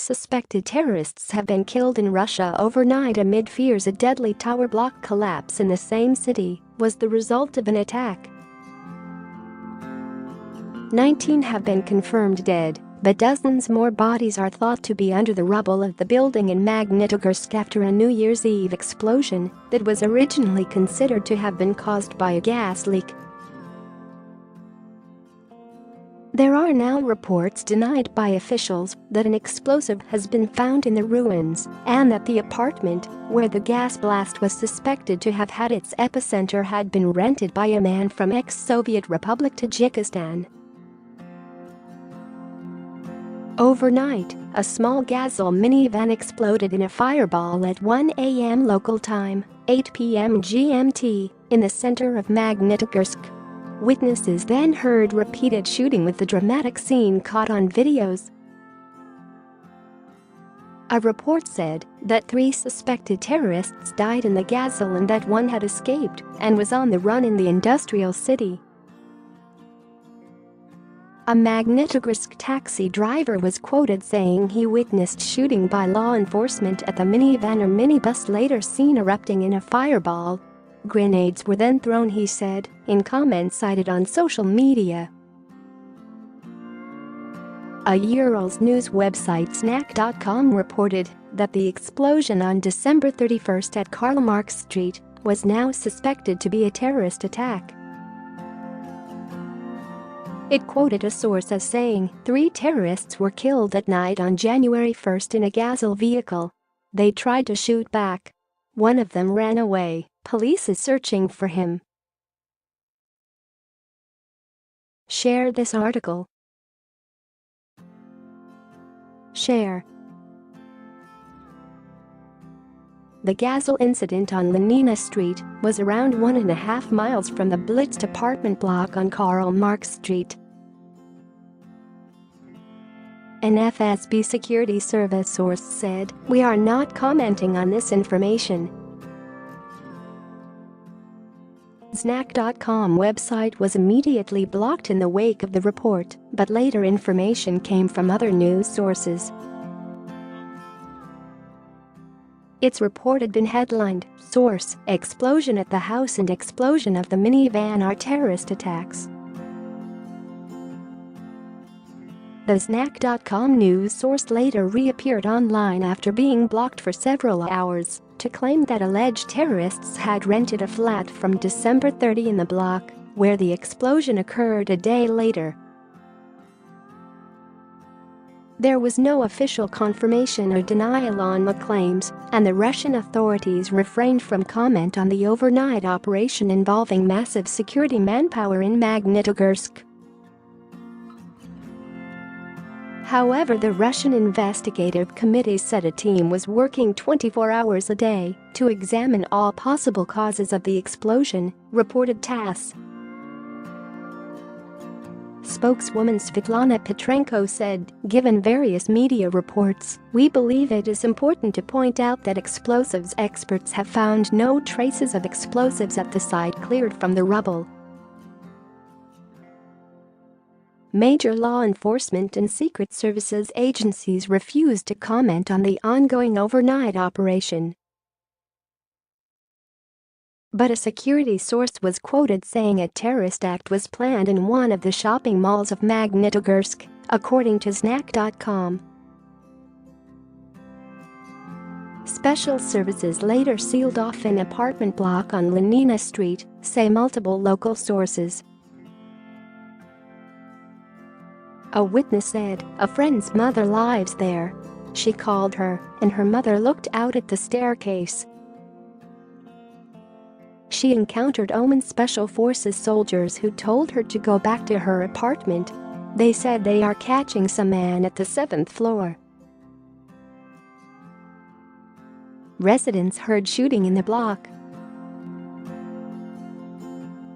suspected terrorists have been killed in Russia overnight amid fears a deadly tower block collapse in the same city was the result of an attack. 19 have been confirmed dead, but dozens more bodies are thought to be under the rubble of the building in Magnitogorsk after a New Year's Eve explosion that was originally considered to have been caused by a gas leak. There are now reports denied by officials that an explosive has been found in the ruins and that the apartment where the gas blast was suspected to have had its epicenter had been rented by a man from ex-Soviet Republic Tajikistan. Overnight, a small Gazel minivan exploded in a fireball at 1 a.m. local time, 8 p.m. GMT, in the center of Magnitogorsk. Witnesses then heard repeated shooting with the dramatic scene caught on videos. A report said that 3 suspected terrorists died in the Gazel and that 1 had escaped and was on the run in the industrial city. A Magnitogorsk taxi driver was quoted saying he witnessed shooting by law enforcement at the minivan or minibus later seen erupting in a fireball. Grenades were then thrown, he said, in comments cited on social media. A Urals news website Snack.com reported that the explosion on December 31st at Karl Marx Street was now suspected to be a terrorist attack. It quoted a source as saying 3 terrorists were killed at night on January 1st in a Gazel vehicle. They tried to shoot back. One of them ran away. Police is searching for him. Share this article. Share. The Gazel incident on Lenina Street was around 1.5 miles from the blitzed apartment block on Karl Marx Street. An FSB security service source said, "We are not commenting on this information." Snack.com website was immediately blocked in the wake of the report, but later information came from other news sources. Its report had been headlined, "Source: Explosion at the house and explosion of the minivan are terrorist attacks." The Snack.com news source later reappeared online after being blocked for several hours to claim that alleged terrorists had rented a flat from December 30 in the block, where the explosion occurred a day later. There was no official confirmation or denial on the claims, and the Russian authorities refrained from comment on the overnight operation involving massive security manpower in Magnitogorsk. However, the Russian investigative committee said a team was working 24 hours a day to examine all possible causes of the explosion, reported TASS. Spokeswoman Svetlana Petrenko said, "Given various media reports, we believe it is important to point out that explosives experts have found no traces of explosives at the site cleared from the rubble." Major law enforcement and secret services agencies refused to comment on the ongoing overnight operation. But a security source was quoted saying a terrorist act was planned in one of the shopping malls of Magnitogorsk, according to Snack.com. Special services later sealed off an apartment block on Lenina Street, say multiple local sources. A witness said, "A friend's mother lives there. She called her, and her mother looked out at the staircase. She encountered Oman Special Forces soldiers who told her to go back to her apartment. They said they are catching some man at the 7th floor." Residents heard shooting in the block.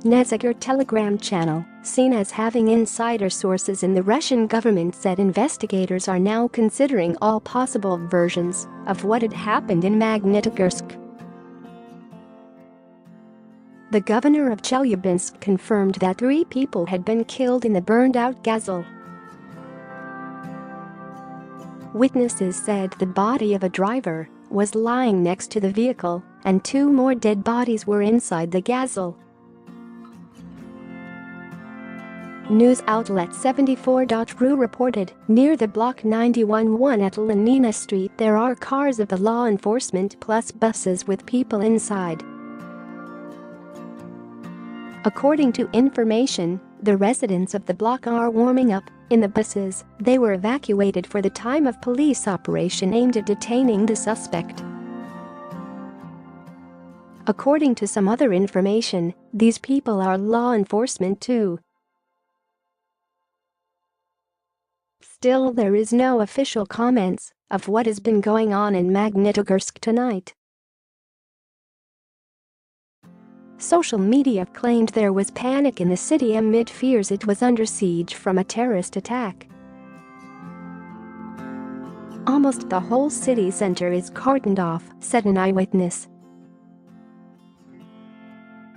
Nezagor Telegram channel, seen as having insider sources in the Russian government, said investigators are now considering all possible versions of what had happened in Magnitogorsk. The governor of Chelyabinsk confirmed that 3 people had been killed in the burned-out Gazel. Witnesses said the body of a driver was lying next to the vehicle and 2 more dead bodies were inside the Gazel. News outlet 74.ru reported, near the Block 91-1 at Lenina Street there are cars of the law enforcement plus buses with people inside. According to information, the residents of the block are warming up in the buses. They were evacuated for the time of police operation aimed at detaining the suspect. According to some other information, these people are law enforcement too. Still, there is no official comments of what has been going on in Magnitogorsk tonight. Social media claimed there was panic in the city amid fears it was under siege from a terrorist attack. Almost the whole city center is cordoned off, said an eyewitness.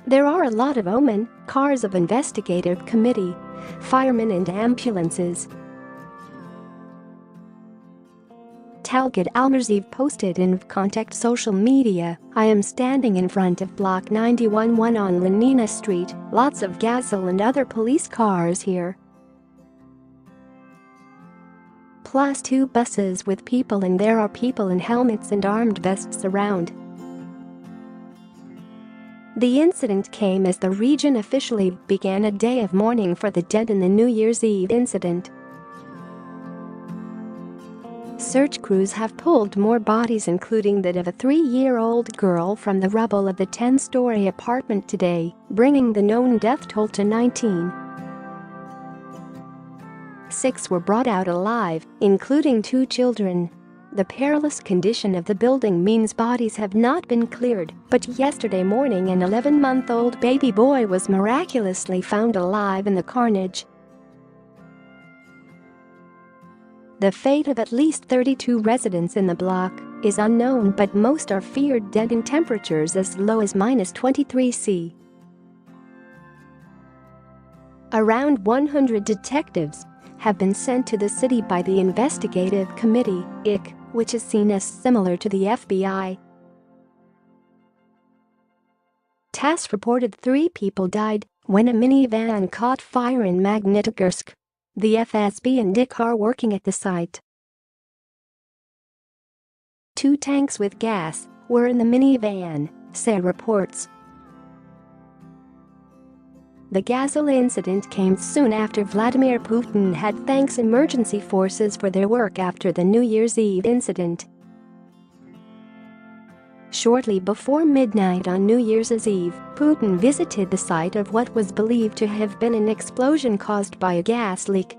There are a lot of women, cars of investigative committee, firemen and ambulances. Talgad Almarziv posted in contact social media, I am standing in front of Block 91-1 on Lenina Street, lots of Gazel and other police cars here. Plus 2 buses with people and there are people in helmets and armed vests around. The incident came as the region officially began a day of mourning for the dead in the New Year's Eve incident. Search crews have pulled more bodies including that of a 3-year-old girl from the rubble of the 10-story apartment today, bringing the known death toll to 19. 6 were brought out alive, including 2 children. The perilous condition of the building means bodies have not been cleared, but yesterday morning an 11-month-old baby boy was miraculously found alive in the carnage. The fate of at least 32 residents in the block is unknown, but most are feared dead in temperatures as low as -23°C. Around 100 detectives have been sent to the city by the investigative committee, IC, which is seen as similar to the FBI. TASS reported 3 people died when a minivan caught fire in Magnitogorsk. The FSB and IC are working at the site. 2 tanks with gas were in the minivan, say reports. The Gazel incident came soon after Vladimir Putin had thanked emergency forces for their work after the New Year's Eve incident. Shortly before midnight on New Year's Eve, Putin visited the site of what was believed to have been an explosion caused by a gas leak.